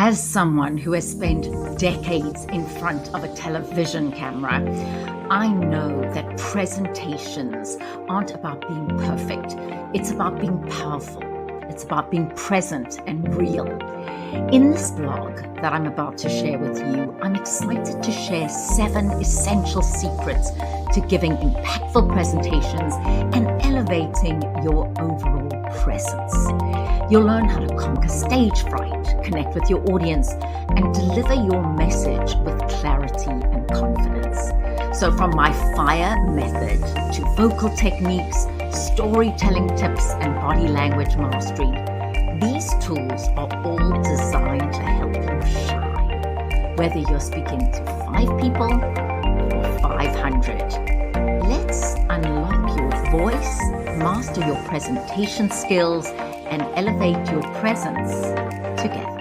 As someone who has spent decades in front of a television camera, I know that presentations aren't about being perfect. It's about being powerful. It's about being present and real. In this blog that I'm about to share with you, I'm excited to share 7 essential secrets to giving impactful presentations and elevating your overall presence. You'll learn how to conquer stage fright, connect with your audience, and deliver your message with clarity and confidence. So from my F.I.R.E method to vocal techniques, storytelling tips, and body language mastery, these tools are all designed to help you shine. Whether you're speaking to 5 people or 500, let's unlock your voice, master your presentation skills, and elevate your presence together.